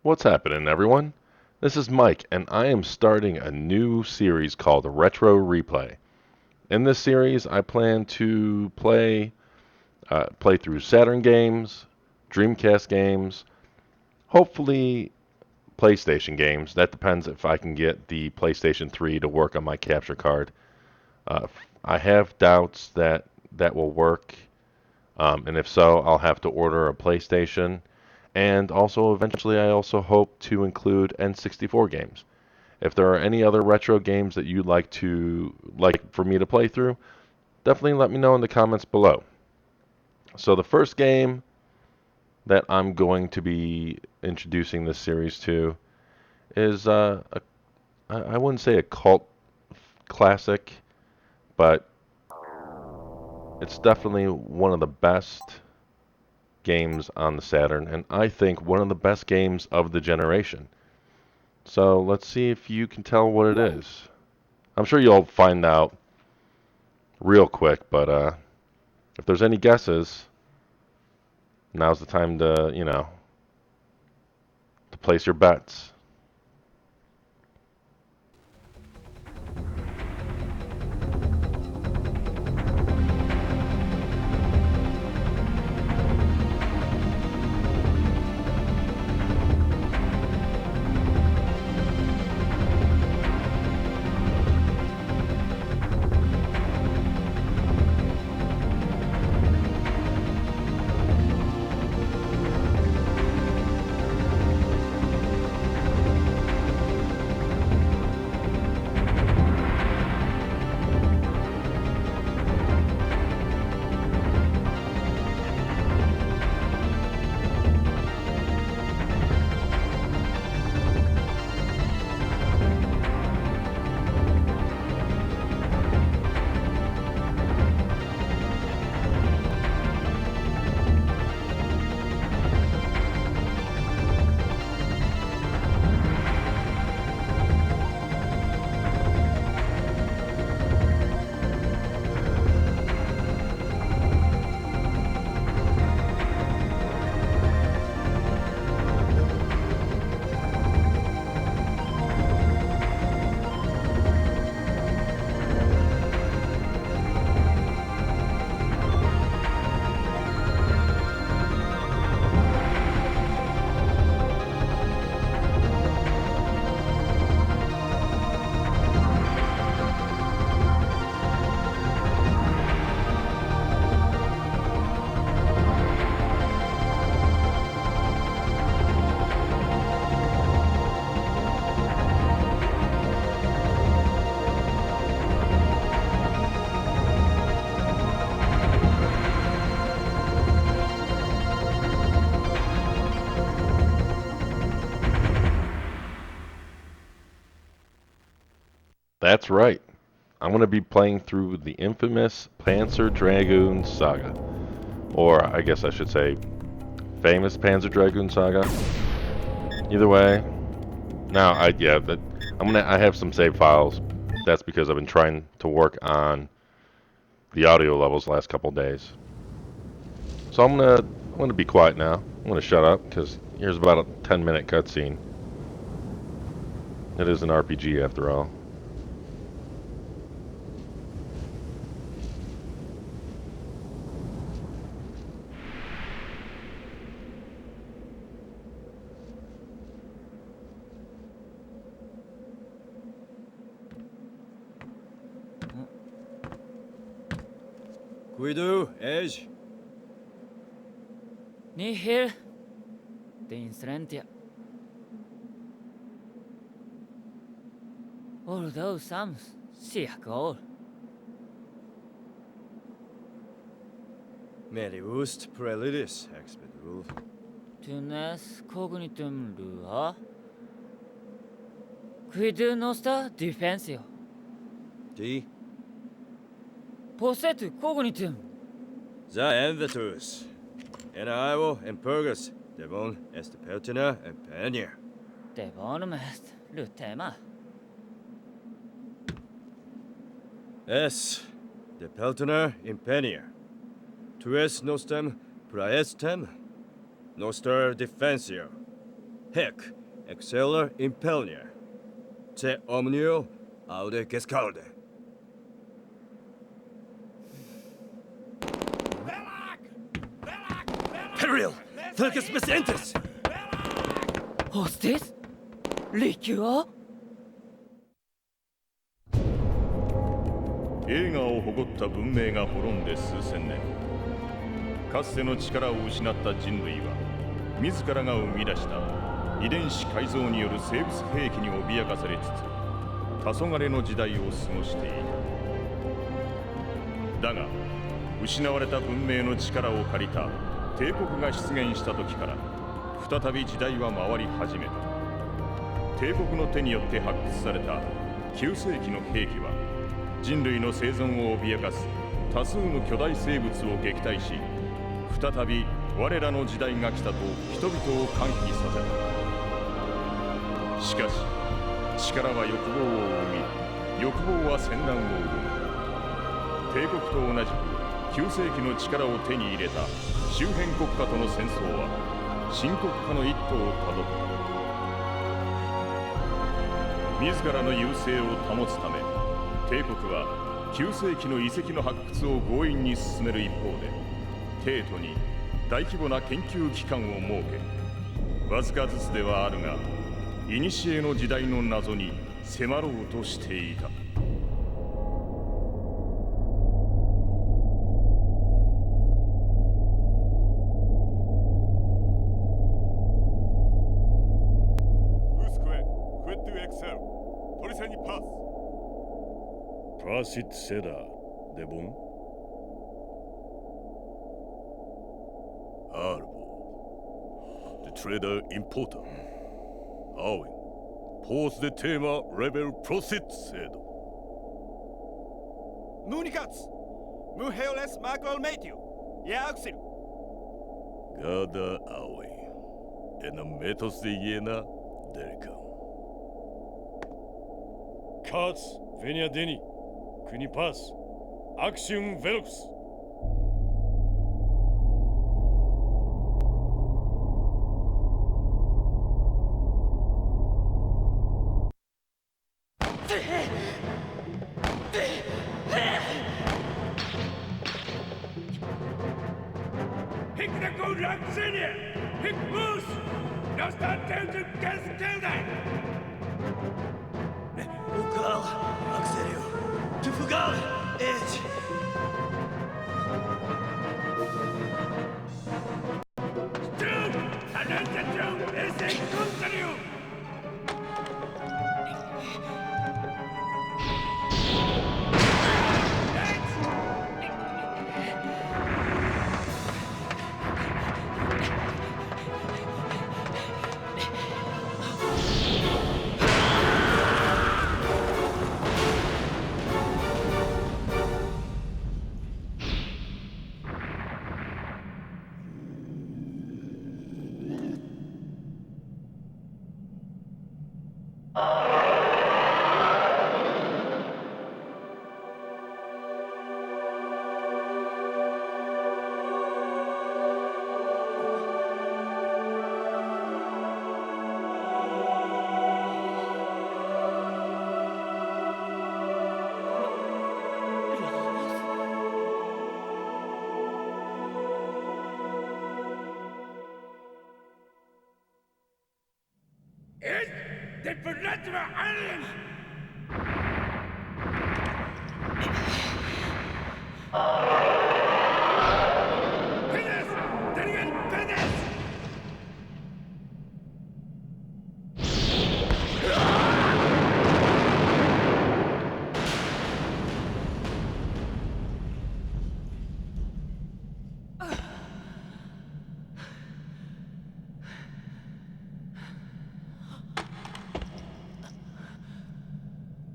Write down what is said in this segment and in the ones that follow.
What's happening, everyone? This is Mike, and I am starting a new series called Retro Replay. In this series, I plan to play through Saturn games, Dreamcast games, hopefully PlayStation games. That depends if I can get the PlayStation 3 to work on my capture card. Uh, I have doubts that that will work, and if so, I'll have to order a PlayStation. And also, eventually, I also hope to include N64 games. If there are any other retro games that you'd like for me to play through, definitely let me know in the comments below. So the first game that I'm going to be introducing this series to is I wouldn't say a cult classic, but it's definitely one of the best games on the Saturn, and I think one of the best games of the generation. So let's see if you can tell what it is. I'm sure you'll find out real quick, but if there's any guesses, now's the time to place your bets. That's right. I'm going to be playing through the infamous Panzer Dragoon Saga. Or I guess I should say famous Panzer Dragoon Saga. Either way, now I have some save files. That's because I've been trying to work on the audio levels the last couple days. So I'm gonna be quiet now. I'm gonna shut up because here's about a 10-minute cutscene. It is an RPG after all. Cuidado, Edge. Nihil Dinstrentia. Although some goal. Meliust prelidis expedul. Tunes cognitum lua. Quid nosta defensio. Di. Possetu cognitum. Za envetus. En avo en purgus. Devon est pertina en penier. Devonum est lutema. Es. De peltiner in penier. Tues nostem praestem. Noster defensio. Hic, exceller impelnier. Te omnio aude gescalde. Peril! Felix Misentes! Hostis? Liquor? 栄華を誇った文明が滅んで数千年、かつての力を失った人類は自らが生み出した遺伝子改造による生物兵器に脅かされつつ黄昏の時代を過ごしていた。だが失われた文明の力を借りた帝国が出現した時から再び時代は回り始めた。帝国の手によって発掘された9世紀の兵器は人類の生存を脅かす多数の巨大生物を撃退し、再び我らの時代が来たと人々を歓喜させた。しかし力は欲望を生み、欲望は戦乱を生む。帝国と同じく9世紀の力を手に入れた周辺国家との戦争は深刻化の一途をたどった。自らの優勢を保つため帝国は9世紀の遺跡の発掘を強引に進める一方で、帝都に大規模な研究機関を設け、わずかずつではあるが古の時代の謎に迫ろうとしていた。Prosit Seda, Devon? Arbo. The trader importer. Owen. Pause the tema rebel Prosit Seda. Municats. Muheoles Macro Matthew. Yaxil. Gada Owen. En a metos de Yena, Delcam. Katz, Venia Deni. Kunipas, Axiom Velox. Hick the good luck senior. Hick moose. No start down to Cascade. Ukal, Axelio. To Fugal, Edge. Dude, Talenta Dude is a continue. It's the Penetra Alien! Penis! Daniel Penis!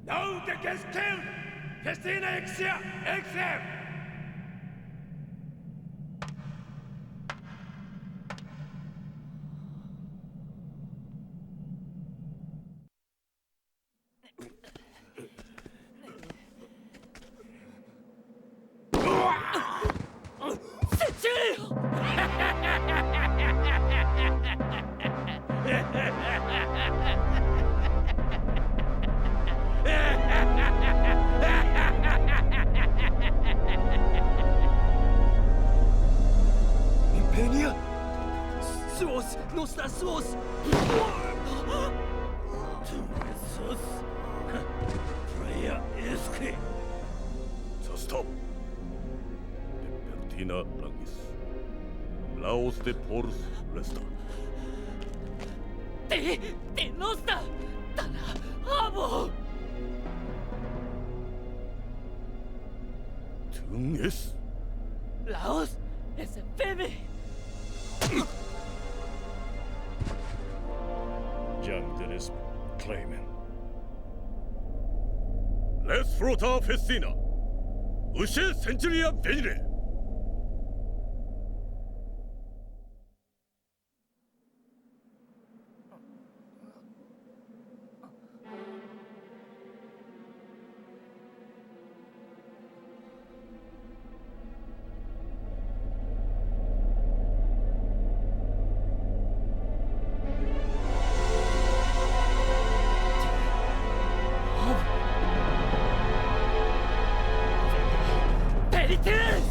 No, the gets killed! Festina Exia! Exia! Suos, nostra suos. Sus. Praia esque. Stop. De Pertina Langis. Laos de Porus Resta. De nostra. Dana, amo. Tunges. Laos es feme. Jam Denis Clayman. Les Fruta Festina. Ushe Centuria Venire. Peritus!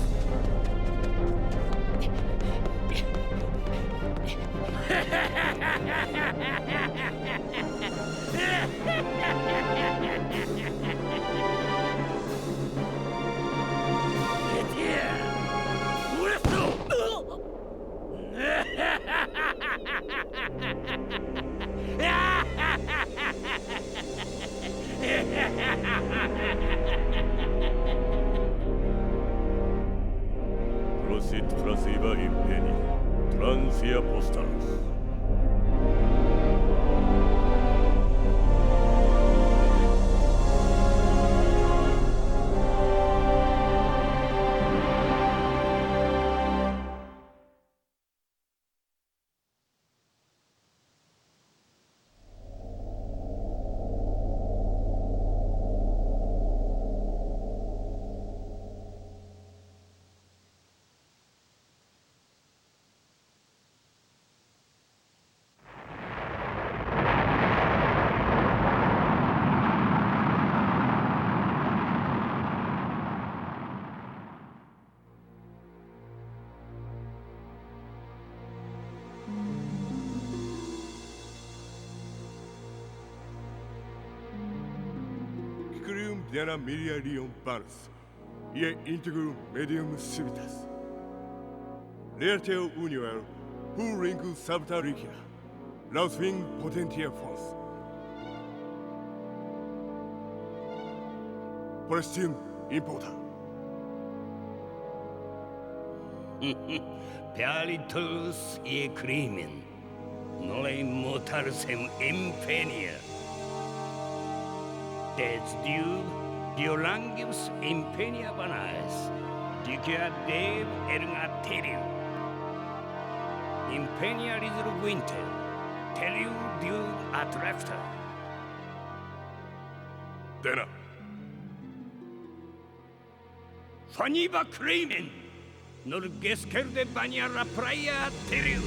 Prosit Prasiva Impeni. Transia Postars. Crium dena miliarium barus, ie integrum medium civitas. Learteo univer, hu ringu sabta ricia, laus ving potentia fons. Prestim impota. Pialitus e crimen. Nole motarsem impenia. Des diu Diolangius impenia banais. Dicia dev erga teriu. Impenia risur winter. Teriu diu atrefta. Dena. Faniba crimen. Nor gescerde baniara praia teriu.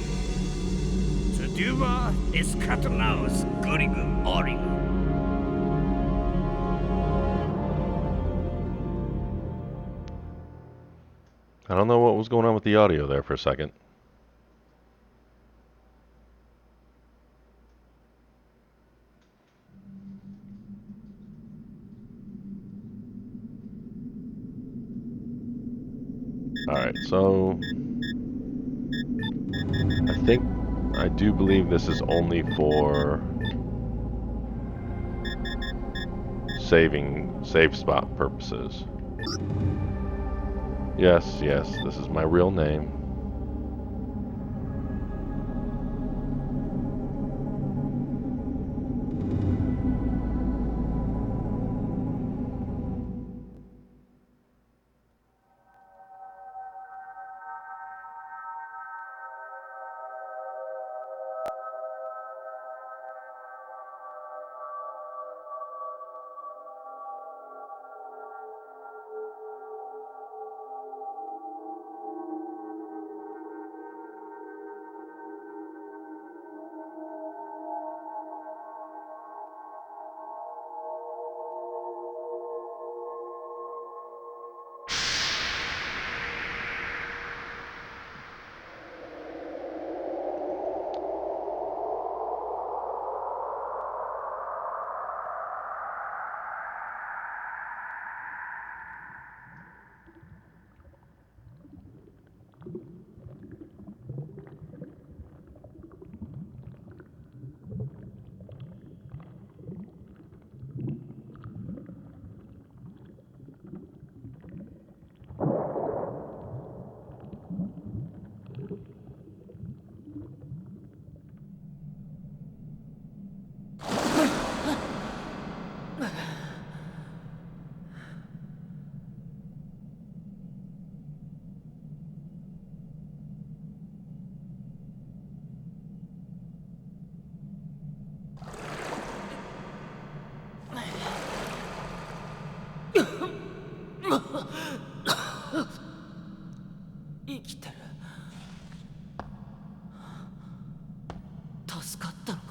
Seduva escaternaus gurigu origu. I don't know what was going on with the audio there for a second. Alright, so I do believe this is only for save spot purposes. Yes, this is my real name. 助かったのか。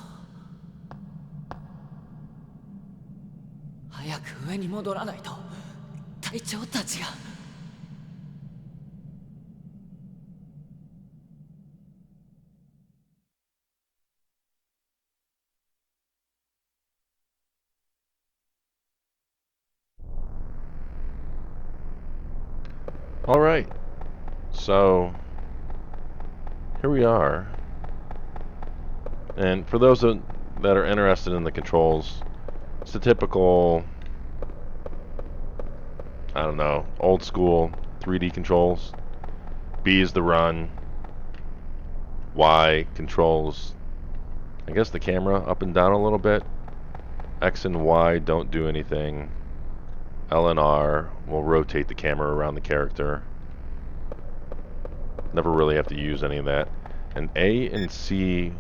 早く上に戻らないと隊長たちが。All right, so here we are. And for those that are interested in the controls, it's the typical, I don't know, old school 3D controls. B is the run. Y controls, I guess, the camera up and down a little bit. X and Y don't do anything. L and R will rotate the camera around the character. Never really have to use any of that. And A and C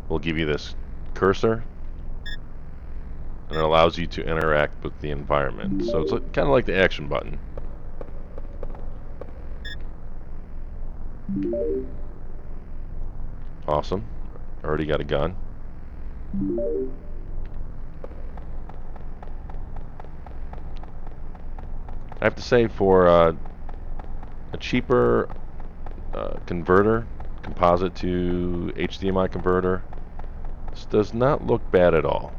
will give you this cursor, and it allows you to interact with the environment. So it's kind of like the action button. Awesome. Already got a gun. I have to say, for a cheaper converter, composite to HDMI converter, this does not look bad at all.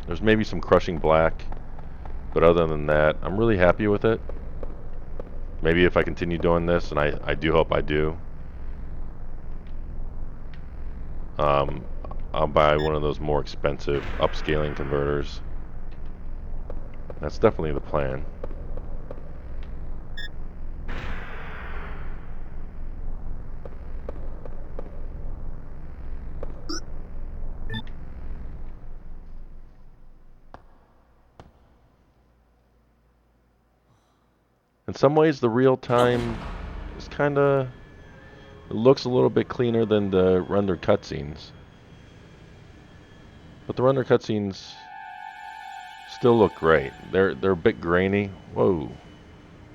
There's maybe some crushing black, but other than that, I'm really happy with it. Maybe if I continue doing this, and I do hope I do, I'll buy one of those more expensive upscaling converters. That's definitely the plan. In some ways, the real time is kind of, it looks a little bit cleaner than the rendered cutscenes. But the rendered cutscenes still look great. They're a bit grainy. Whoa.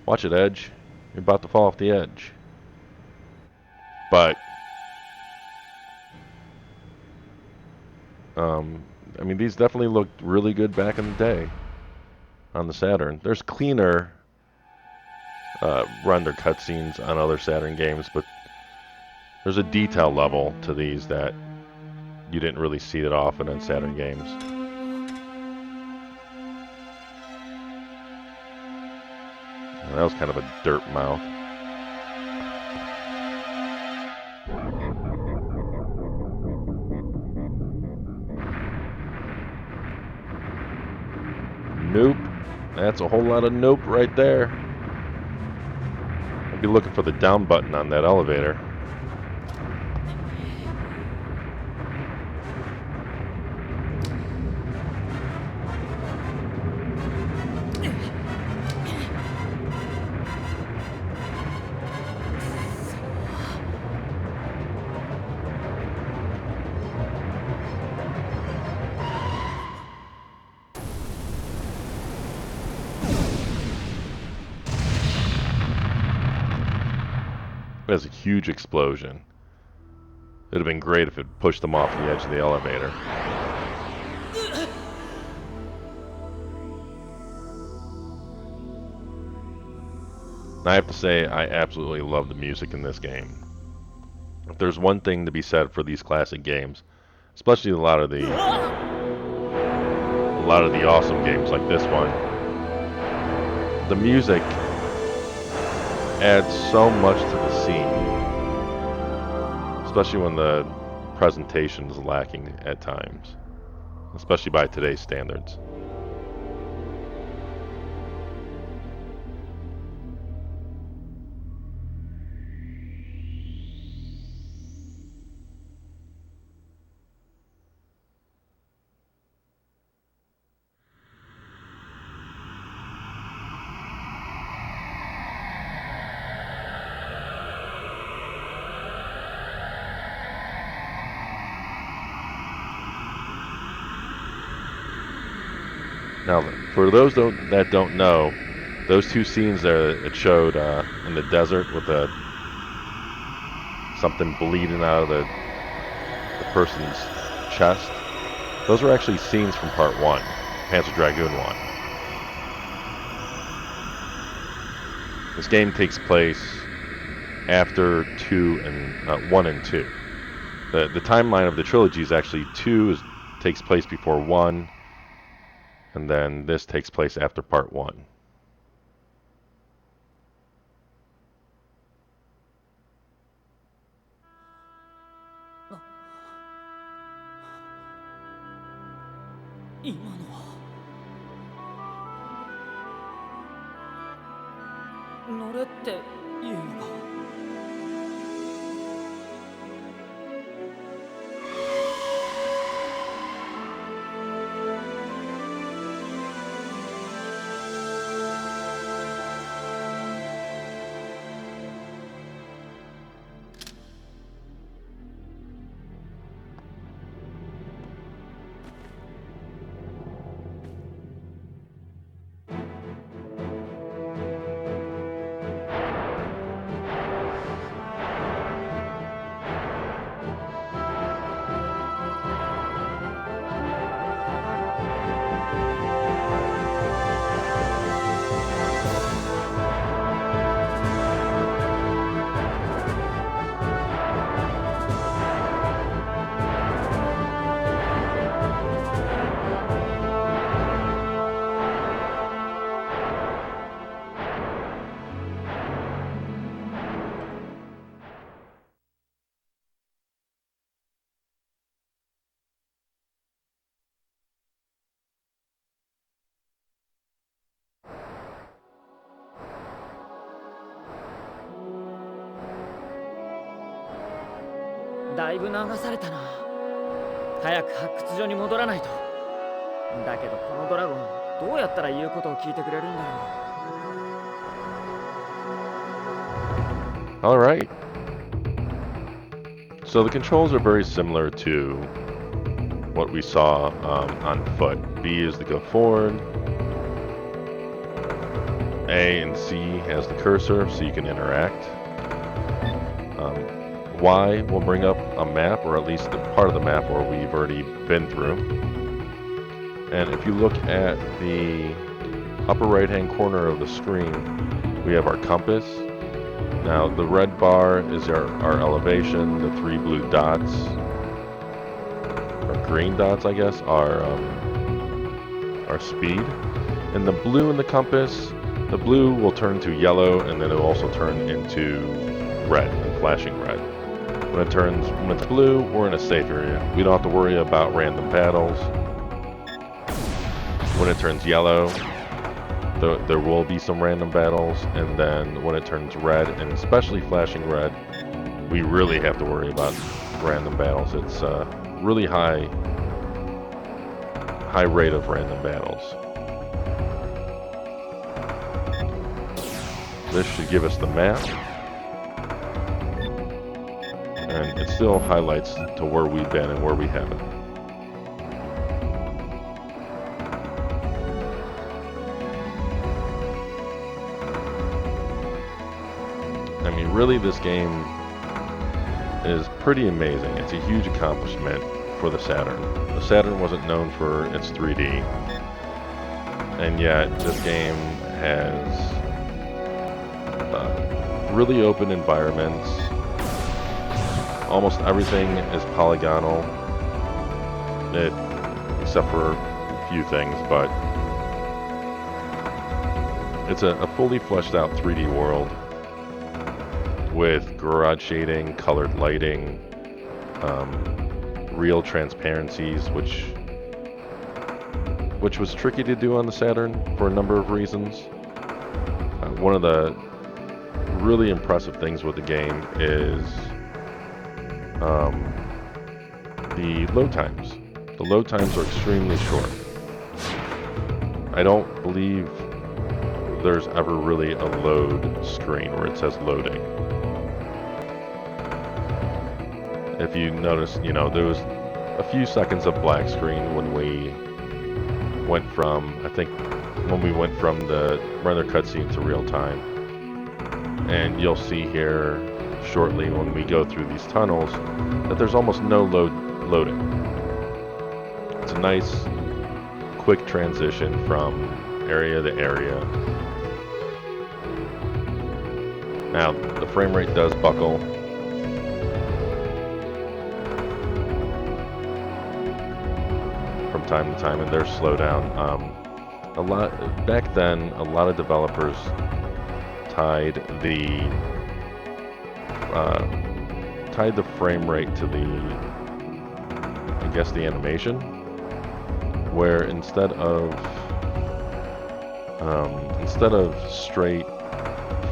Watch it, Edge. You're about to fall off the edge. But I mean, these definitely looked really good back in the day on the Saturn. There's cleaner render cutscenes on other Saturn games, but there's a detail level to these that you didn't really see that often in Saturn games. And that was kind of a dirt mouth. Nope. That's a whole lot of nope right there. I'd be looking for the down button on that elevator. That's a huge explosion. It'd have been great if it pushed them off the edge of the elevator. I have to say, I absolutely love the music in this game. If there's one thing to be said for these classic games, especially a lot of the awesome games like this one, the music adds so much to the scene, especially when the presentation is lacking at times, especially by today's standards. Now, for those that don't know, those two scenes there that it showed in the desert with something bleeding out of the the person's chest, those are actually scenes from Part 1, Panzer Dragoon 1. This game takes place after 1 and 2. The timeline of the trilogy is actually 2 takes place before 1, and then this takes place after Part 1.だいぶ流されたな。早く発掘所に戻らないと。だけどこのドラゴン、どうやったら言うことを聞いてくれるんだろう。 Alright. So the controls are very similar to what we saw on foot. B is to go forward. A and C has the cursor so you can interact. Y will bring up a map, or at least the part of the map where we've already been through. And if you look at the upper right hand corner of the screen, we have our compass. Now the red bar is our elevation, the 3 blue dots, or green dots I guess, are our speed. And the blue in the compass, the blue will turn to yellow, and then it will also turn into red, and flashing red. When it's blue, we're in a safe area. We don't have to worry about random battles. When it turns yellow, there will be some random battles, and then when it turns red, and especially flashing red, we really have to worry about random battles. It's a really high rate of random battles. This should give us the map. And it still highlights to where we've been and where we haven't. I mean, really, this game is pretty amazing. It's a huge accomplishment for the Saturn. The Saturn wasn't known for its 3D, and yet this game has really open environments. Almost everything is polygonal, except for a few things, but it's a fully fleshed out 3D world with garage shading, colored lighting, real transparencies, which was tricky to do on the Saturn for a number of reasons. One of the really impressive things with the game is the load times. The load times are extremely short. I don't believe there's ever really a load screen where it says loading. If you notice, there was a few seconds of black screen when we went from, when we went from the render cutscene to real time. And you'll see here shortly when we go through these tunnels that there's almost no load loading. It's a nice, quick transition from area to area. Now, the frame rate does buckle. From time to time, and there's slowdown. Back then, a lot of developers tied the frame rate to the animation, where instead of straight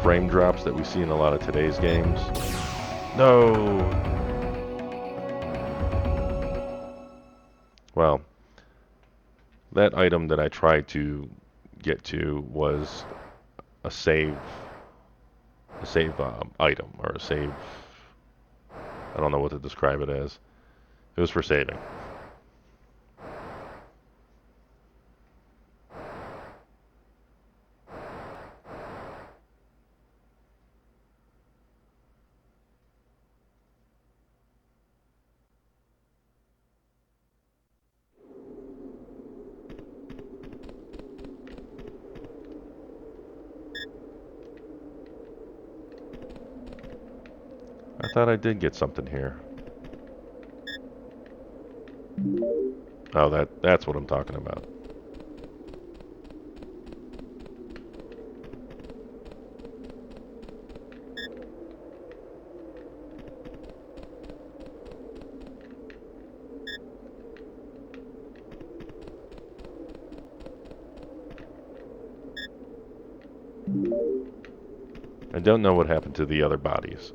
frame drops that we see in a lot of today's games. No. Well, that item that I tried to get to was a save item, or a save. I don't know what to describe it as. It was for saving. I thought I did get something here. Oh, that's what I'm talking about. I don't know what happened to the other bodies.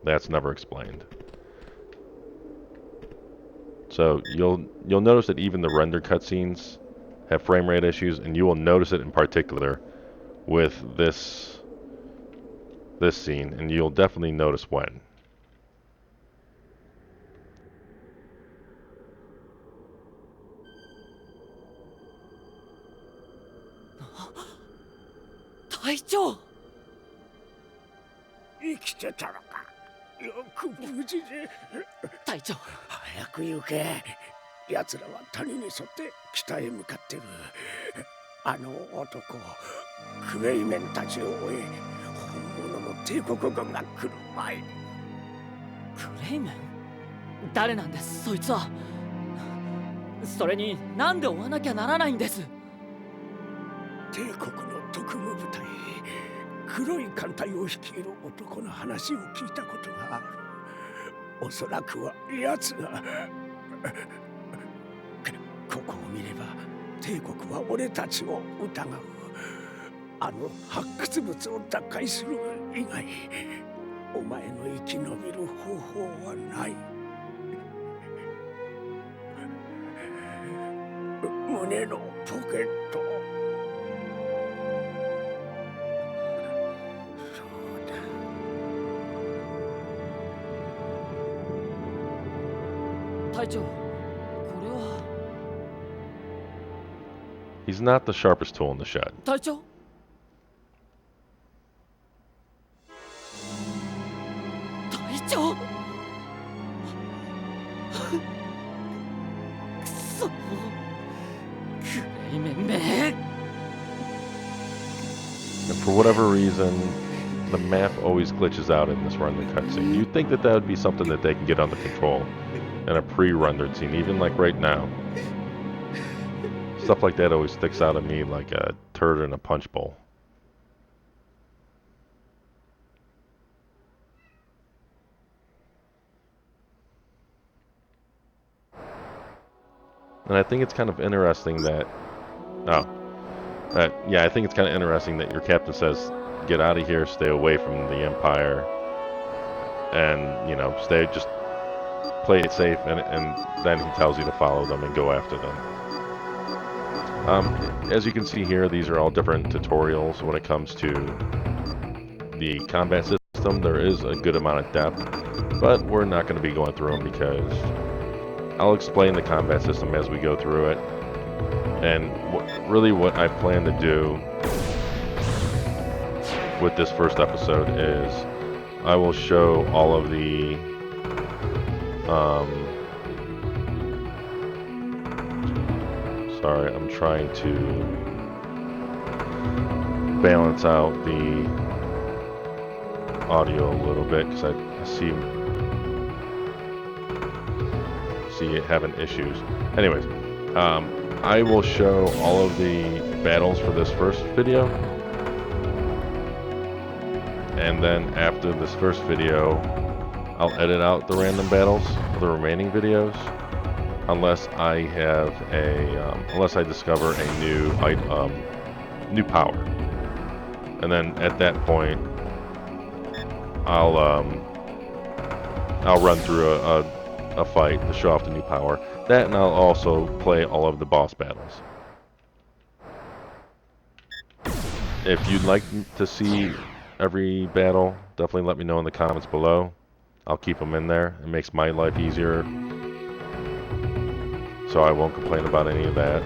That's never explained. So you'll notice that even the render cutscenes have frame rate issues, and you will notice it in particular with this scene, and you'll definitely notice when. Taicho! 生きてたのか。よく無事で。隊長、早く行け。奴らは谷に沿って北へ向かってる。あの男、クレイメンたちを追い、本物の帝国軍が来る前に。クレイメン？誰なんです、そいつは。それに、なんで追わなきゃならないんです。帝国の特務部隊、黒い艦隊を率いる男の話を聞いたことがある。おそらくは奴が。ここを見れば帝国は俺たちを疑う。あの発掘物を奪回する以外、お前の生き延びる方法はない。胸のポケット。そうだ。隊長、これは。He's not the sharpest tool in the shed. 隊長？隊長？くそ。クレイメンめ。And for whatever reason, the map always glitches out in this render cutscene. You'd think that would be something that they can get under control in a pre-rendered scene, even like right now. Stuff like that always sticks out at me like a turd in a punch bowl. And I think it's kind of interesting that... yeah, I think it's kind of interesting that your captain says, get out of here, stay away from the Empire, and, you know, just play it safe, and then he tells you to follow them and go after them. As you can see here, these are all different tutorials when it comes to the combat system. There is a good amount of depth, but we're not going to be going through them because I'll explain the combat system as we go through it. And really what I plan to do with this first episode is I will show all of the Sorry, I'm trying to balance out the audio a little bit because I see it having issues. Anyways, I will show all of the battles for this first video, and then after this first video, I'll edit out the random battles for the remaining videos, unless I have unless I discover a new power, and then at that point, I'll run through a fight to show off the new power. That, and I'll also play all of the boss battles. If you'd like to see every battle, definitely let me know in the comments below. I'll keep them in there. It makes my life easier, so I won't complain about any of that.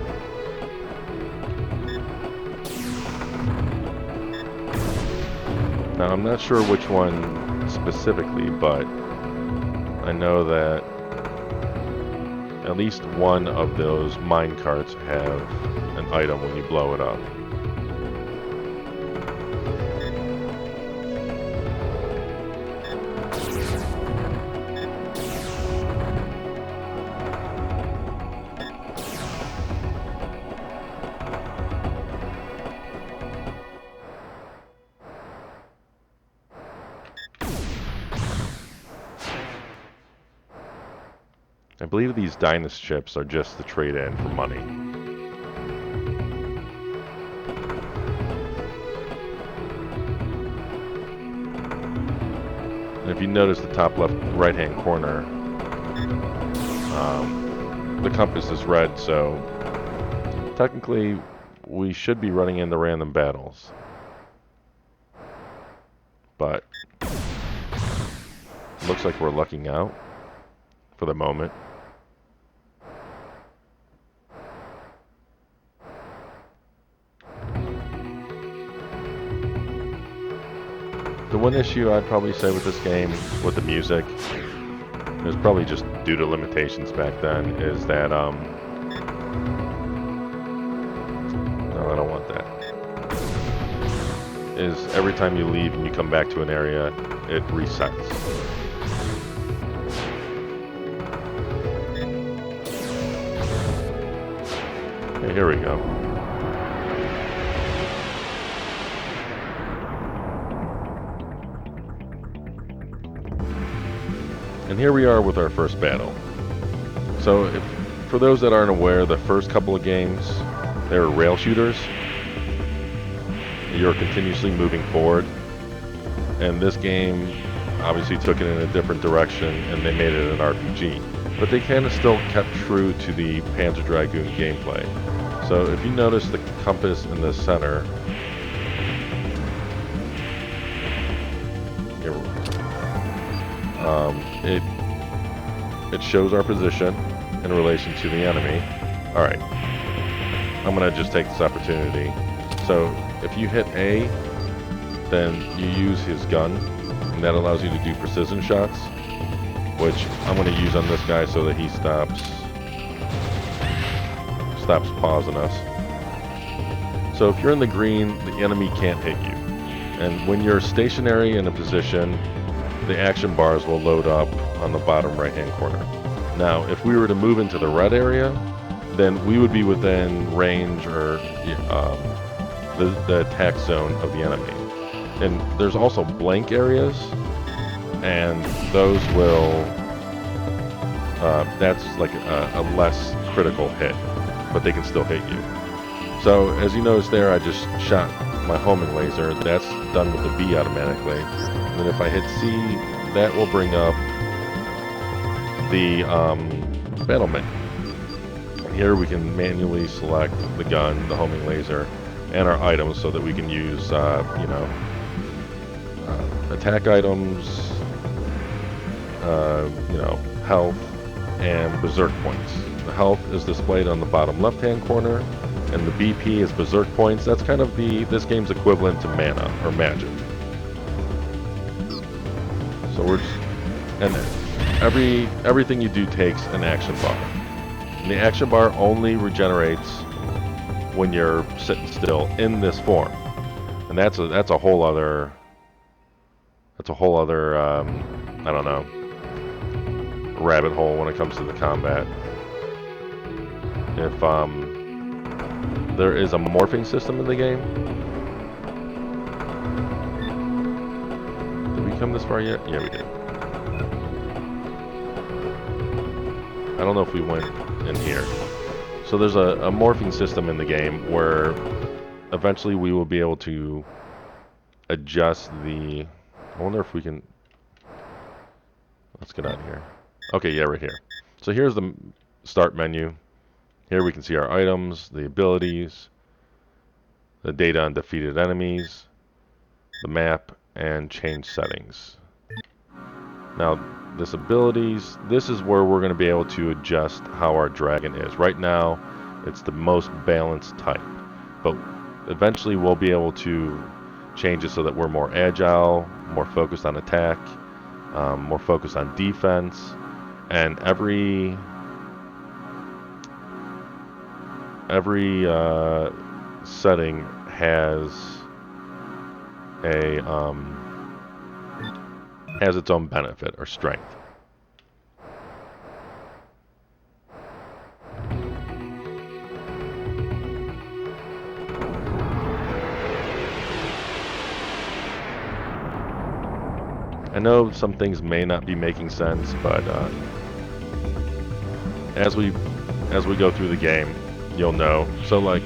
Now, I'm not sure which one specifically, but I know that at least one of those mine carts have an item when you blow it up. I believe these Dynast chips are just the trade-in for money. And if you notice the top left right-hand corner, the compass is red, so technically we should be running into random battles. But it looks like we're lucking out for the moment. The one issue I'd probably say with this game, with the music, is probably just due to limitations back then, is that, no, I don't want that, is every time you leave and you come back to an area, it resets. Okay, here we go. And here we are with our first battle. So, for those that aren't aware, the first couple of games, they were rail shooters. You're continuously moving forward. And this game obviously took it in a different direction, and they made it an RPG. But they kind of still kept true to the Panzer Dragoon gameplay. So, if you notice the compass in the center, it shows our position in relation to the enemy. Alright, I'm going to just take this opportunity. So, if you hit A, then you use his gun, and that allows you to do precision shots, which I'm going to use on this guy so that he stops pausing us. So if you're in the green, the enemy can't hit you. And when you're stationary in a position, the action bars will load up on the bottom right-hand corner. Now, if we were to move into the red area, then we would be within range or the attack zone of the enemy. And there's also blank areas, and those will, that's like a less critical hit, but they can still hit you. So, as you notice there, I just shot my homing laser. That's done with the B automatically. And then if I hit C, that will bring up the battle menu. Here we can manually select the gun, the homing laser, and our items so that we can use, attack items, health, and berserk points. The health is displayed on the bottom left-hand corner, and the BP is berserk points. That's kind of this game's equivalent to mana or magic. So we're just, and everything you do takes an action bar. And the action bar only regenerates when you're sitting still in this form. And that's a whole other I don't know, rabbit hole when it comes to the combat. If there is a morphing system in the game. Did we come this far yet? Yeah, we did. I don't know if we went in here. So there's a morphing system in the game where eventually we will be able to adjust the... I wonder if we can... Let's get out of here. Okay, yeah, right here. So here's the start menu. Here we can see our items, the abilities, the data on defeated enemies, the map, and change settings. Now, this abilities, this is where we're going to be able to adjust how our dragon is. Right now, it's the most balanced type, but eventually we'll be able to change it so that we're more agile, more focused on attack, more focused on defense, and every setting has its own benefit or strength. I know some things may not be making sense, but as we go through the game, you'll know. So like,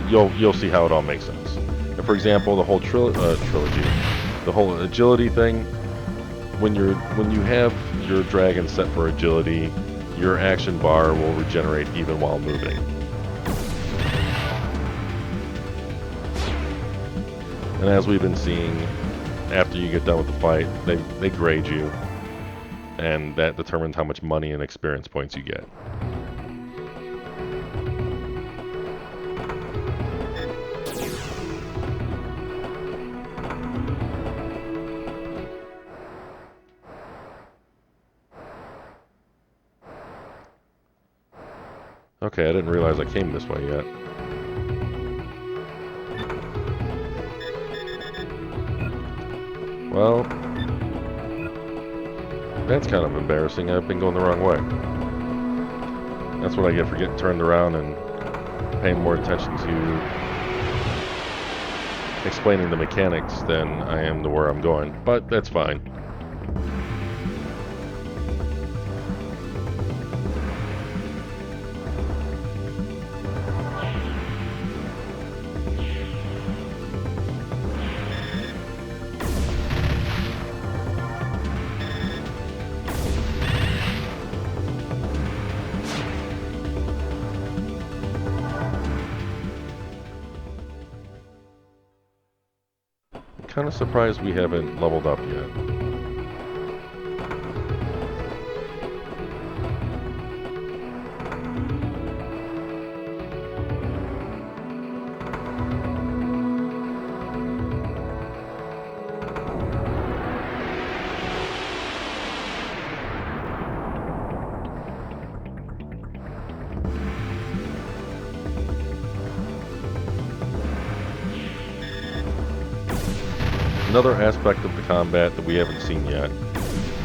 you'll see how it all makes sense. And for example, the whole trilogy, the whole agility thing. When you have your dragon set for agility, your action bar will regenerate even while moving. And as we've been seeing, after you get done with the fight, they grade you, and that determines how much money and experience points you get. Okay, I didn't realize I came this way yet. Well, that's kind of embarrassing. I've been going the wrong way. That's what I get for getting turned around and paying more attention to explaining the mechanics than I am to where I'm going. But that's fine. Kind of surprised we haven't leveled up yet. Another aspect of the combat that we haven't seen yet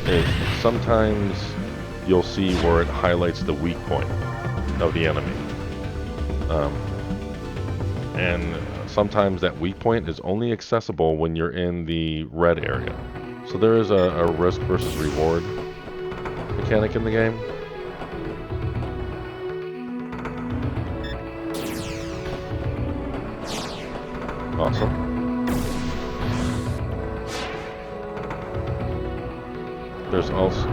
is sometimes you'll see where it highlights the weak point of the enemy. And sometimes that weak point is only accessible when you're in the red area. So there is a risk versus reward mechanic in the game. Awesome. There's also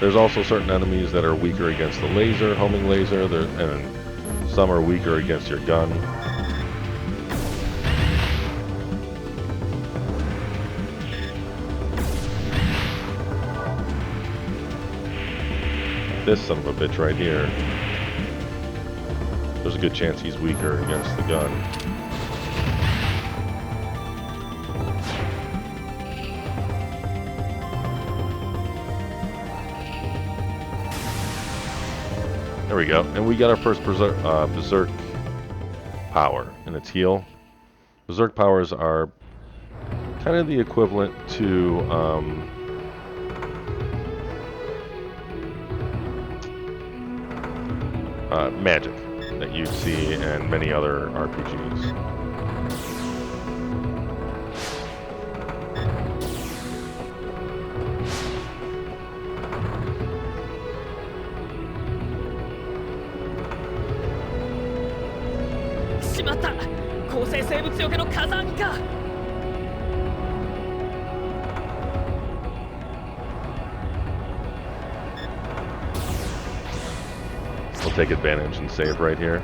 there's also certain enemies that are weaker against the laser, homing laser, and some are weaker against your gun. this son of a bitch right here, there's a good chance he's weaker against the gun. There we go, and we got our first berserk power, and it's heal. Berserk powers are kind of the equivalent to magic that you'd see in many other RPGs. We'll take advantage and save right here.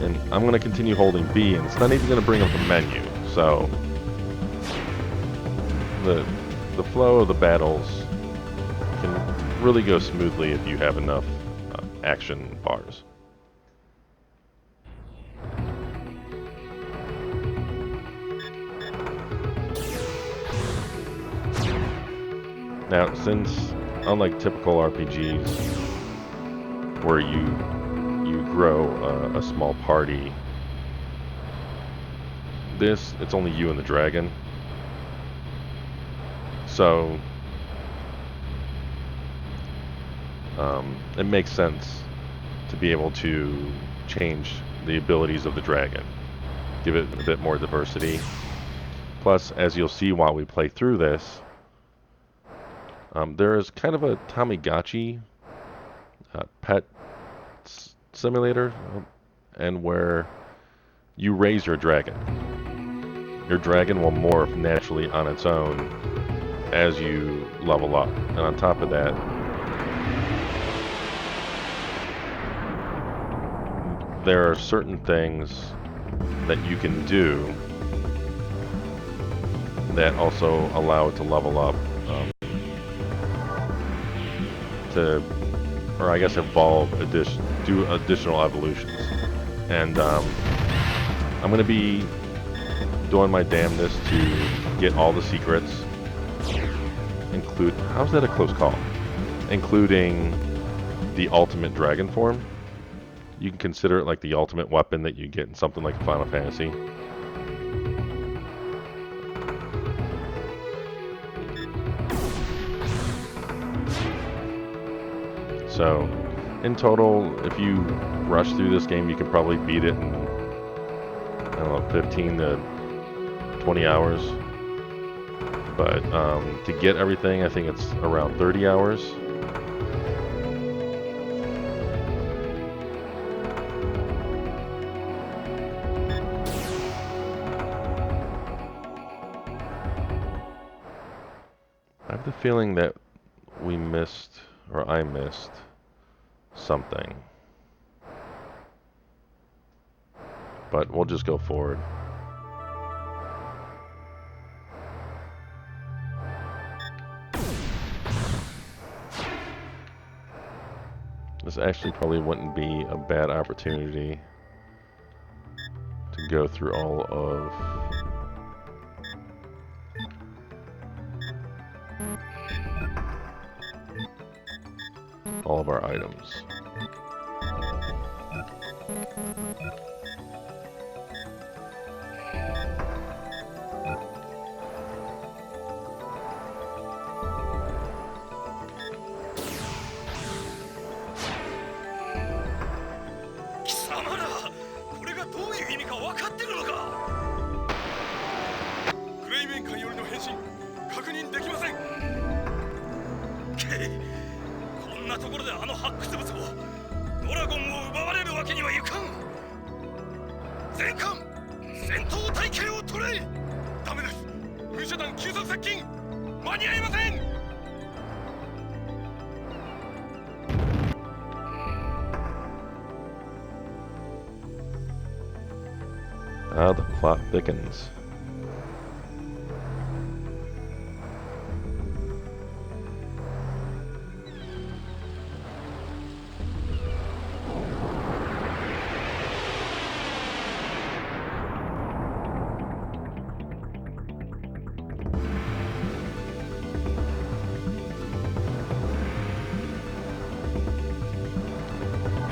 And I'm going to continue holding B, and it's not even going to bring up a menu. So the flow of the battles can really go smoothly if you have enough action bars. Now, since unlike typical RPGs where you grow a small party, it's only you and the dragon. So it makes sense to be able to change the abilities of the dragon, give it a bit more diversity. Plus, as you'll see while we play through this, there is kind of a Tamagotchi pet simulator, and where you raise your dragon. Your dragon will morph naturally on its own as you level up. And on top of that, there are certain things that you can do that also allow it to level up, or I guess evolve, do additional evolutions. And I'm going to be doing my damnedest to get all the secrets, how's that a close call? Including the ultimate dragon form. You can consider it like the ultimate weapon that you get in something like Final Fantasy. So, in total, if you rush through this game, you can probably beat it in, I don't know, 15 to 20 hours. But to get everything, I think it's around 30 hours. I have the feeling that we missed, or I missed, something. But we'll just go forward. This actually probably wouldn't be a bad opportunity to go through all of our items. こんなところであの発掘物をドラゴンを奪われるわけにはいかん。全艦戦闘態勢を取れ。ダメです。噴射弾急速接近。間に合いません。Ah, the plot thickens.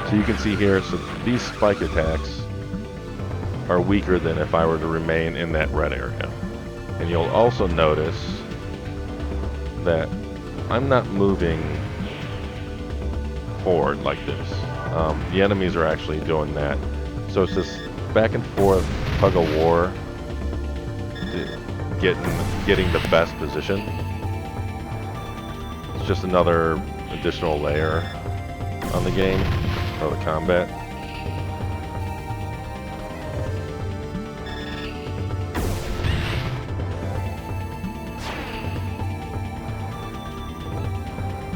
So you can see here, so these spike attacks are weaker than if I were to remain in that red area. And you'll also notice that I'm not moving forward like this. The enemies are actually doing that. So it's this back and forth tug of war to getting the best position. It's just another additional layer on the game, or the combat.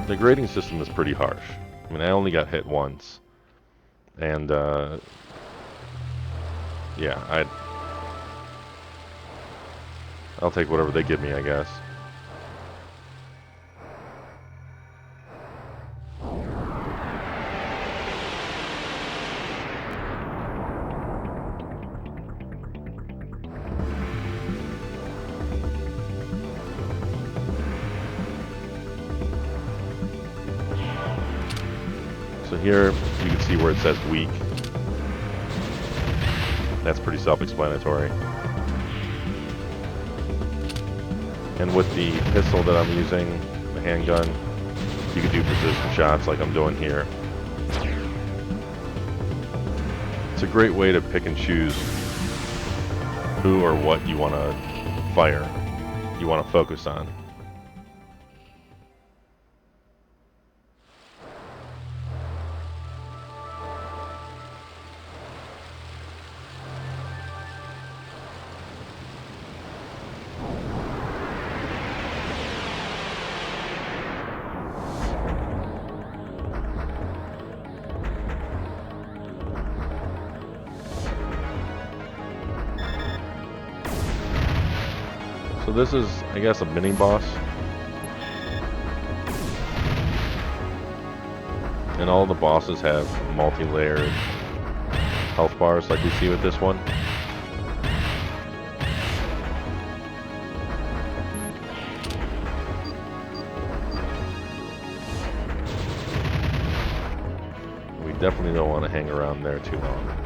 The grading system is pretty harsh. I mean, I only got hit once. And, yeah, I'll take whatever they give me, I guess. So here, you can see where it says weak. That's pretty self-explanatory. And with the pistol that I'm using, the handgun, you can do precision shots like I'm doing here. It's a great way to pick and choose who or what you want to fire, you want to focus on. So this is, I guess, a mini boss. And all the bosses have multi-layered health bars like we see with this one. We definitely don't want to hang around there too long.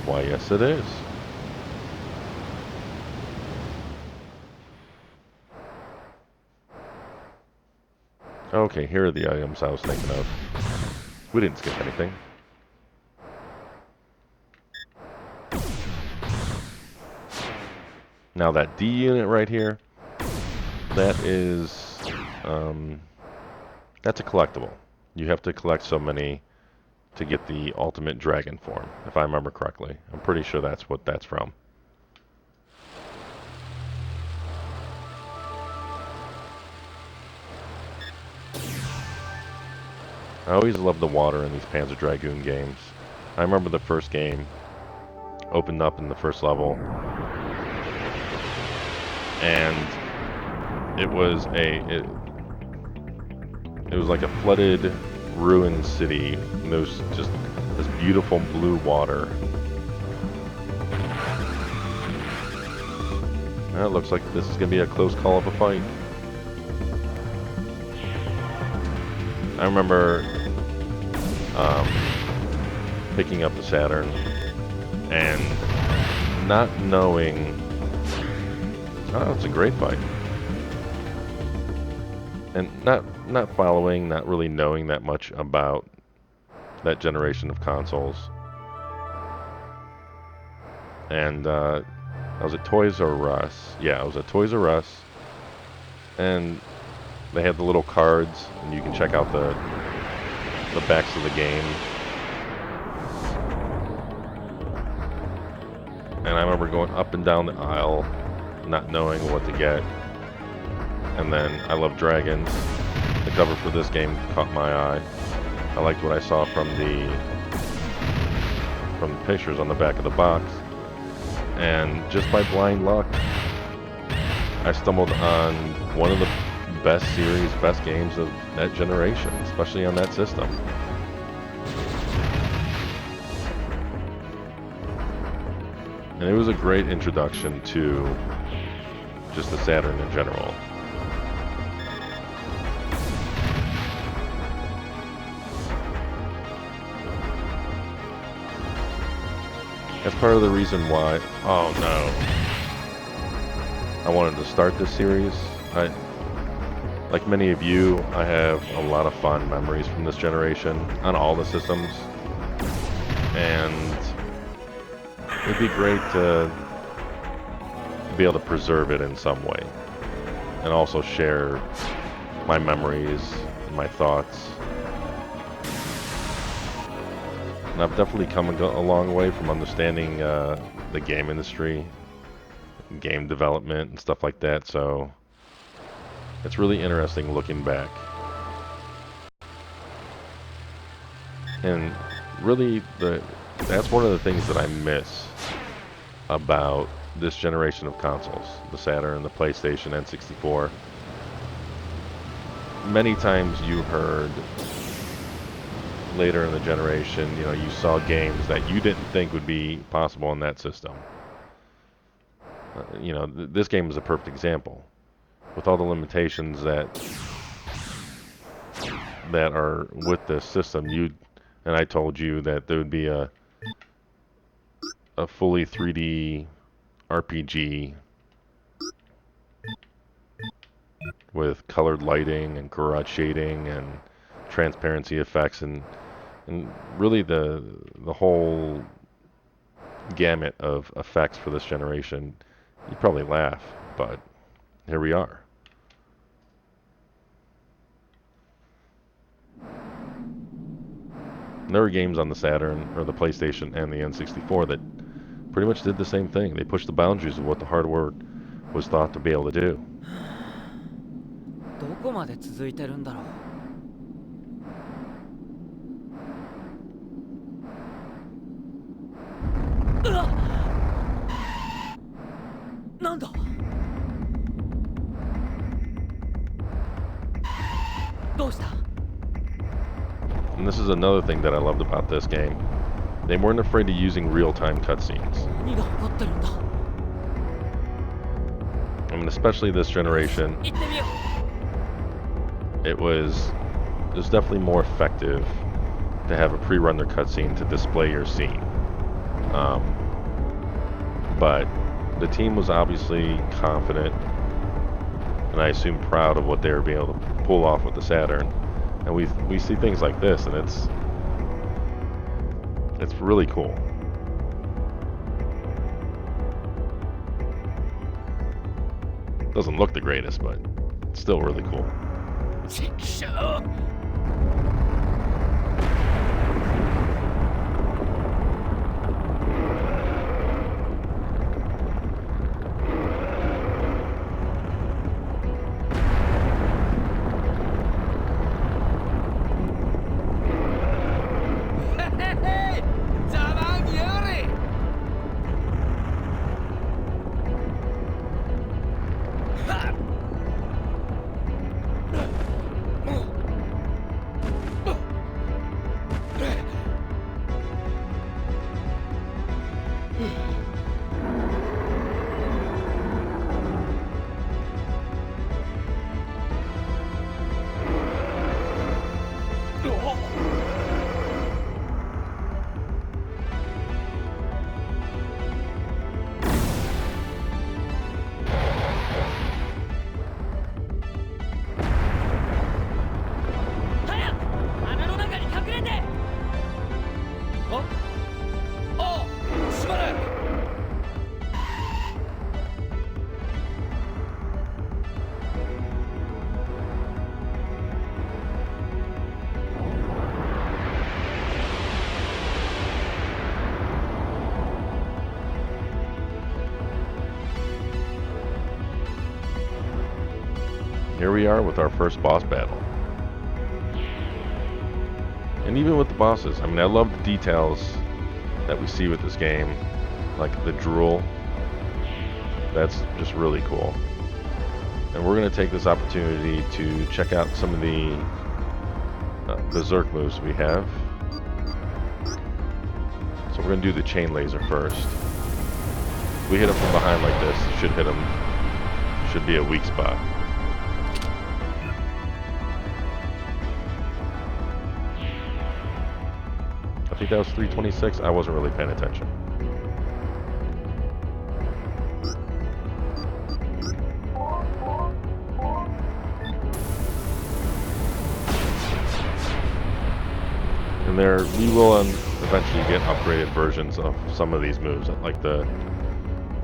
Why, yes it is. Okay, here are the items I was thinking of. We didn't skip anything. Now that D unit right here, that is, that's a collectible. You have to collect so many to get the ultimate dragon form, if I remember correctly. I'm pretty sure that's what that's from. I always love the water in these Panzer Dragoon games. I remember the first game opened up in the first level, and it was it was like a flooded, ruined city. And there was just this beautiful blue water. Well, it looks like this is going to be a close call of a fight. I remember picking up the Saturn and not knowing. Oh, it's a great fight. And not following, not really knowing that much about that generation of consoles. And I was at Toys R Us. Yeah, I was at Toys R Us, and they had the little cards, and you can check out the backs of the game. And I remember going up and down the aisle, not knowing what to get. And then I Love Dragons. The cover for this game caught my eye. I liked what I saw from the pictures on the back of the box. And just by blind luck, I stumbled on one of the best games of that generation, especially on that system. And it was a great introduction to just the Saturn in general. That's part of the reason why, oh no, I wanted to start this series. Like many of you, I have a lot of fond memories from this generation on all the systems. And it'd be great to be able to preserve it in some way. And also share my memories and my thoughts. And I've definitely come a long way from understanding the game industry, game development, and stuff like that. So it's really interesting looking back. And really, that's one of the things that I miss about this generation of consoles, the Saturn, the PlayStation, N64. Many times you heard later in the generation, you saw games that you didn't think would be possible in that system. This game is a perfect example. With all the limitations that are with this system, and I told you that there would be a fully 3D RPG with colored lighting and garage shading and transparency effects and really the whole gamut of effects for this generation. You'd probably laugh, but here we are. There were games on the Saturn or the PlayStation and the N64 that pretty much did the same thing. They pushed the boundaries of what the hardware was thought to be able to do. どこまで続いてるんだろう。なんだ。どうした？ And this is another thing that I loved about this game. They weren't afraid of using real-time cutscenes. 何が起こってるんだ。 I mean, especially this generation, 行ってみよう。 it was definitely more effective to have a pre-render cutscene to display your scene. But the team was obviously confident, and I assume proud of what they were being able to pull off with the Saturn. And we see things like this, and it's really cool. Doesn't look the greatest, but it's still really cool. Here we are with our first boss battle. And even with the bosses, I mean, I love the details that we see with this game, like the drool. That's just really cool. And we're going to take this opportunity to check out some of the berserk moves we have. So we're going to do the chain laser first. If we hit him from behind like this, it should hit him, should be a weak spot. I think that was 326. I wasn't really paying attention. And there, we will eventually get upgraded versions of some of these moves, like the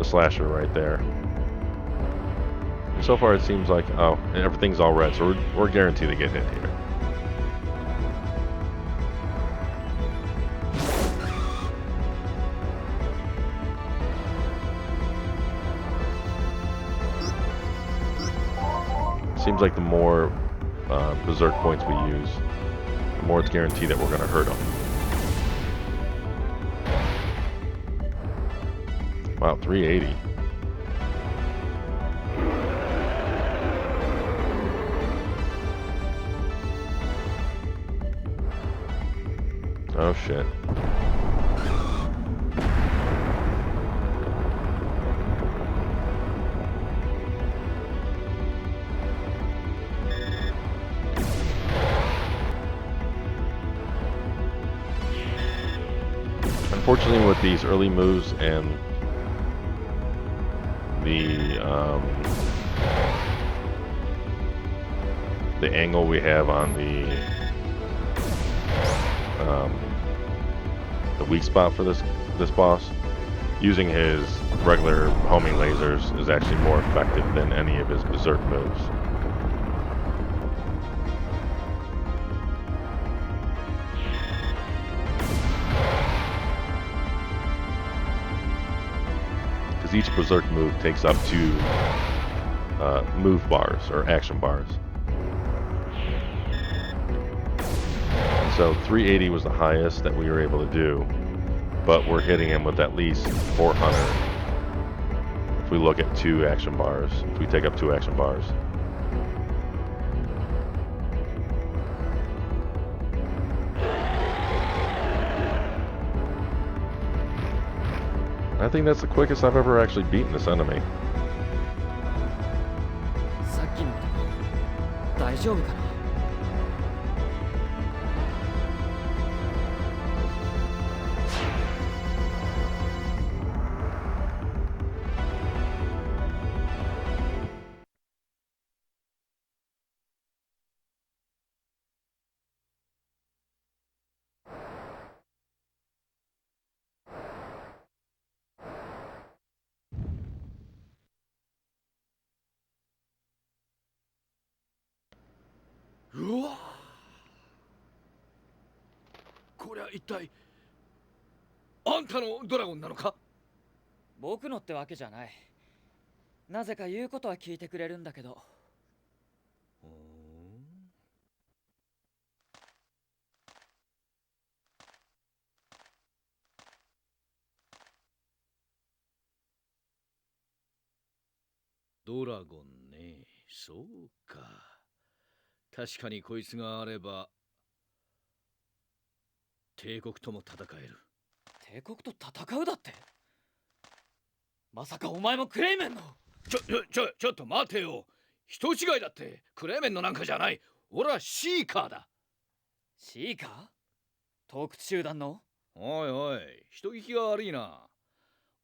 slasher right there. And so far, it seems like everything's all red, so we're guaranteed to get hit here. Seems like the more berserk points we use, the more it's guaranteed that we're going to hurt them. Wow, 380. Oh shit. Unfortunately, with these early moves and the angle we have on the weak spot for this boss, using his regular homing lasers is actually more effective than any of his berserk moves. Because each berserk move takes up 2 move bars or action bars. And so 380 was the highest that we were able to do, but we're hitting him with at least 400 if we look at 2 action bars, if we take up 2 action bars. I think that's the quickest I've ever actually beaten this enemy. さっきの男大丈夫かな。うわ、こりゃ一体あんたのドラゴンなのか？僕のってわけじゃない。なぜか言うことは聞いてくれるんだけど。ドラゴンね、そうか。確かにこいつがあれば帝国とも戦える。帝国と戦うだって。まさかお前もクレイメンの。ちょっと待てよ。人違いだって。クレーメンのなんかじゃない。俺はシーカーだ。シーカー？盗掘集団の？おいおい、人聞きが悪いな。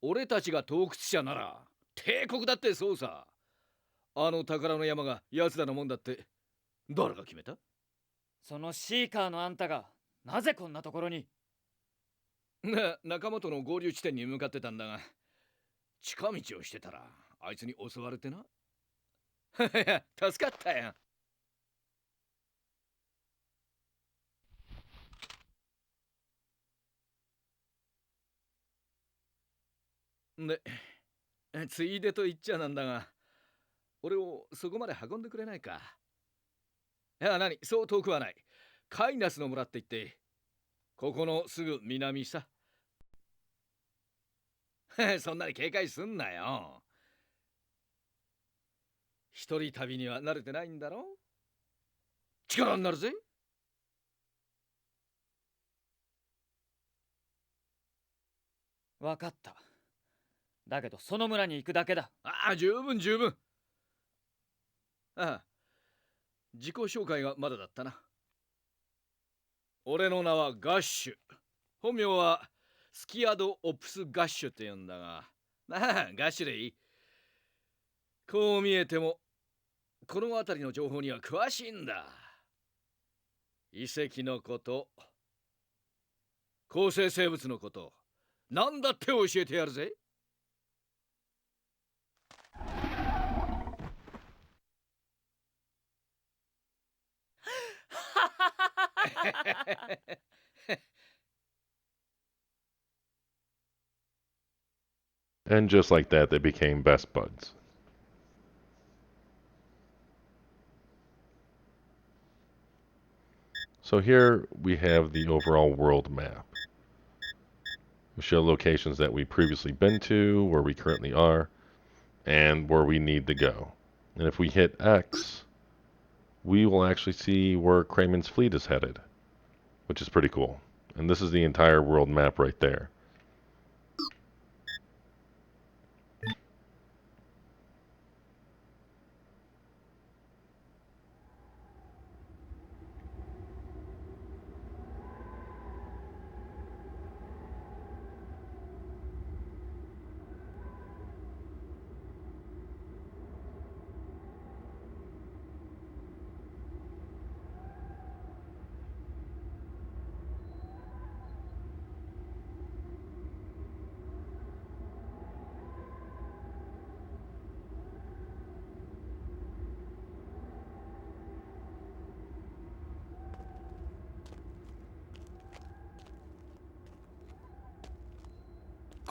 俺たちが盗掘者なら帝国だってそうさ。あの宝の山が奴らのもんだって誰が決めた？そのシーカーのあんたがなぜこんなところに？仲間との合流地点に向かってたんだが、近道をしてたらあいつに襲われてな。助かったよ。で、ついでと言っちゃなんだが、俺をそこまで運んでくれないか。いや、何、そう遠くはない。カイナスの村って言って、ここのすぐ南さ。そんなに警戒すんなよ。一人旅には慣れてないんだろ。力になるぜ。わかった。だけどその村に行くだけだ。ああ、十分十分。ああ、自己紹介がまだだったな。俺の名はガッシュ。本名はスキアド・オプス・ガッシュって言うんだが、まあガッシュでいい。こう見えてもこの辺りの情報には詳しいんだ。遺跡のこと、構成生物のこと、何だって教えてやるぜ。And just like that, they became best buds. So here we have the overall world map. We show locations that we've previously been to, where we currently are, and where we need to go. And if we hit X, we will actually see where Kramen's fleet is headed, which is pretty cool. And this is the entire world map right there.「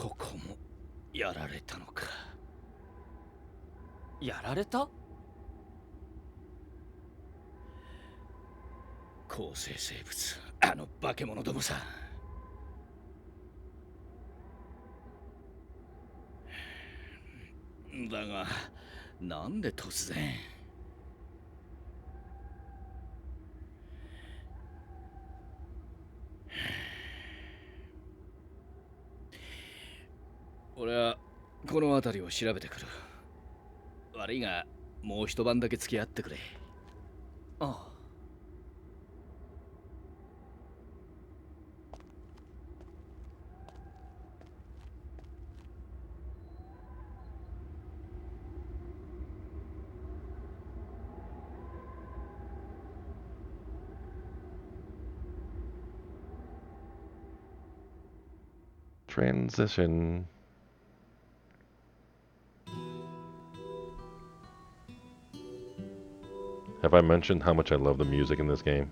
ここもやられたのか。やられた？構成生物、あの化け物どもさ。だが、なんで突然。俺はこの辺りを調べてくる。悪いが、もう一晩だけ付き合ってくれ。ああ。Transition. Have I mentioned how much I love the music in this game?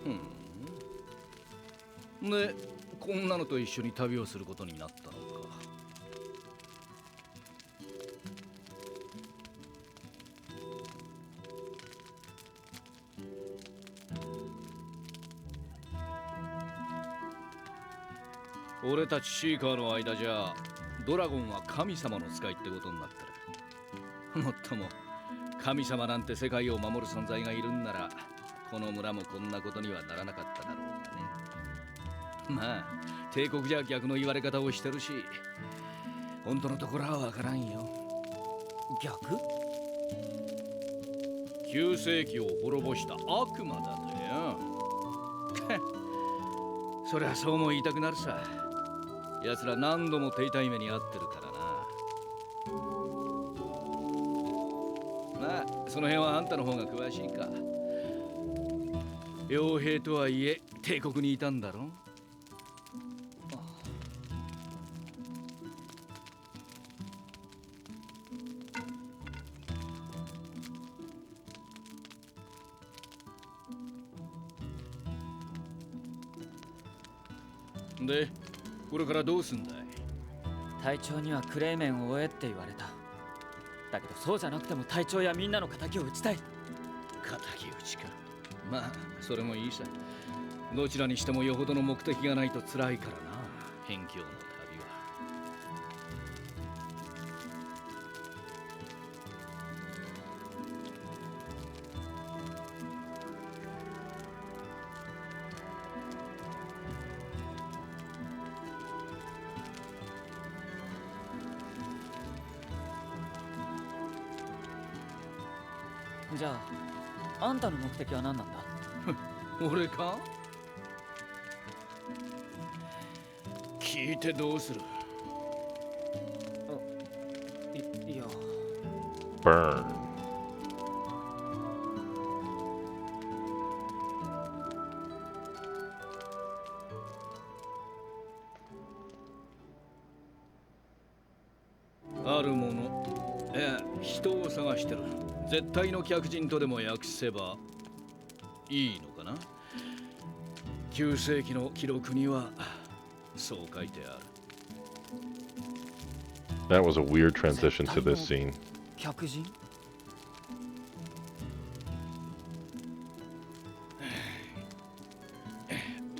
Hmm. で、こんなのと一緒に旅をすることになったのか。俺たちシーカーの間じゃドラゴンは神様の使いってことになってる。もっとも神様なんて世界を守る存在がいるんならこの村もこんなことにはならなかっただろうがね。まあ帝国じゃ逆の言われ方をしてるし本当のところはわからんよ。逆9世紀を滅ぼした悪魔だとよ。そりゃそうも言いたくなるさ。奴ら何度も手痛い目に遭ってるからな。まあその辺はあんたの方が詳しいか。傭兵とはいえ帝国にいたんだろ。で、これからどうすんだい？隊長にはクレイメンを追えって言われた。だけどそうじゃなくても隊長やみんなの敵を討ちたい。敵討ちか。まあ、それもいいさ。どちらにしてもよほどの目的がないと辛いからな、辺境の旅は。じゃあ、あんたの目的は何なんだ？俺か？聞いてどうする？いや。Burn. あるもの。人を探してる。絶対の客人とでも訳せばいいのかな。9世紀の記録にはそう書いてある。That was a weird transition to this scene. 客人？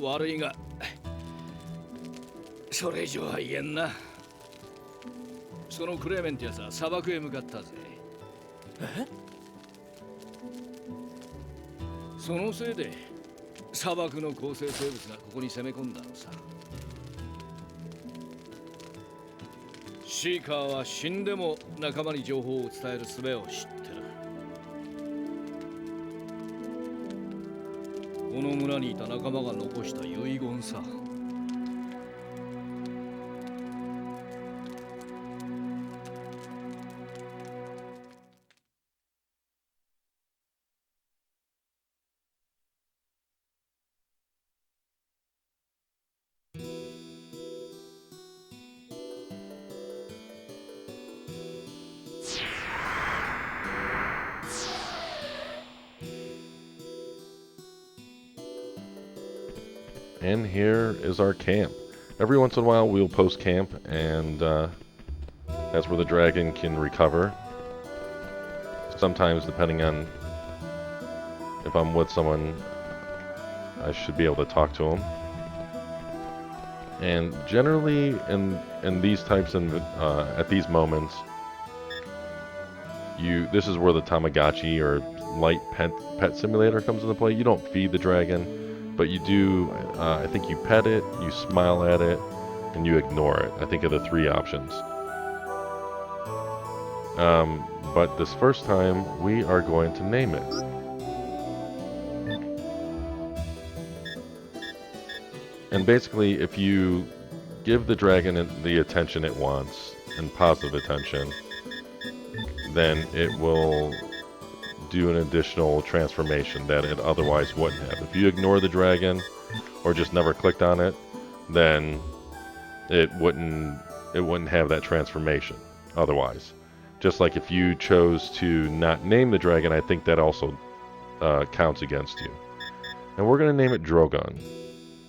悪いが、それ以上は言えんな。そのクレーメンってやつは砂漠へ向かったぜ。え？そのせいで砂漠の構成生物がここに攻め込んだのさ。シーカーは死んでも仲間に情報を伝える術を知ってる。この村にいた仲間が残した遺言さ。And here is our camp. Every once in a while we'll post camp, and that's where the dragon can recover. Sometimes, depending on if I'm with someone, I should be able to talk to him. And generally, in these types and at these moments, this is where the Tamagotchi or light pet simulator comes into play. You don't feed the dragon, but you do. I think you pet it, you smile at it, and you ignore it. I think are the three options. But this first time, we are going to name it. And basically, if you give the dragon the attention it wants, and positive attention, then it will do an additional transformation that it otherwise wouldn't have. If you ignore the dragon, or just never clicked on it, then it wouldn't have that transformation otherwise. Just like if you chose to not name the dragon, I think that also counts against you. And we're going to name it Drogon,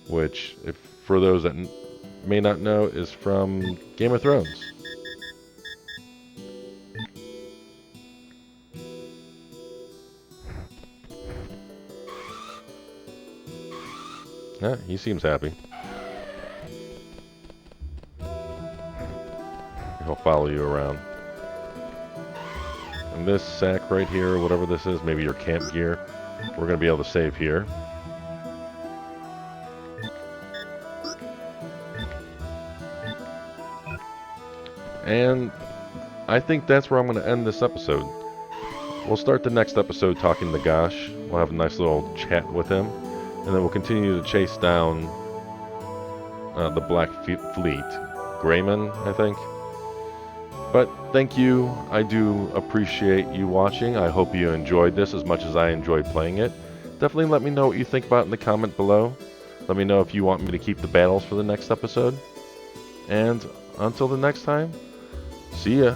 which, for those that may not know, is from Game of Thrones. Yeah, he seems happy. He'll follow you around. And this sack right here, whatever this is, maybe your camp gear, we're going to be able to save here. And I think that's where I'm going to end this episode. We'll start the next episode talking to Gosh. We'll have a nice little chat with him. And then we'll continue to chase down the Black Fleet. Greyman, I think. But thank you. I do appreciate you watching. I hope you enjoyed this as much as I enjoyed playing it. Definitely let me know what you think about it in the comment below. Let me know if you want me to keep the battles for the next episode. And until the next time, see ya.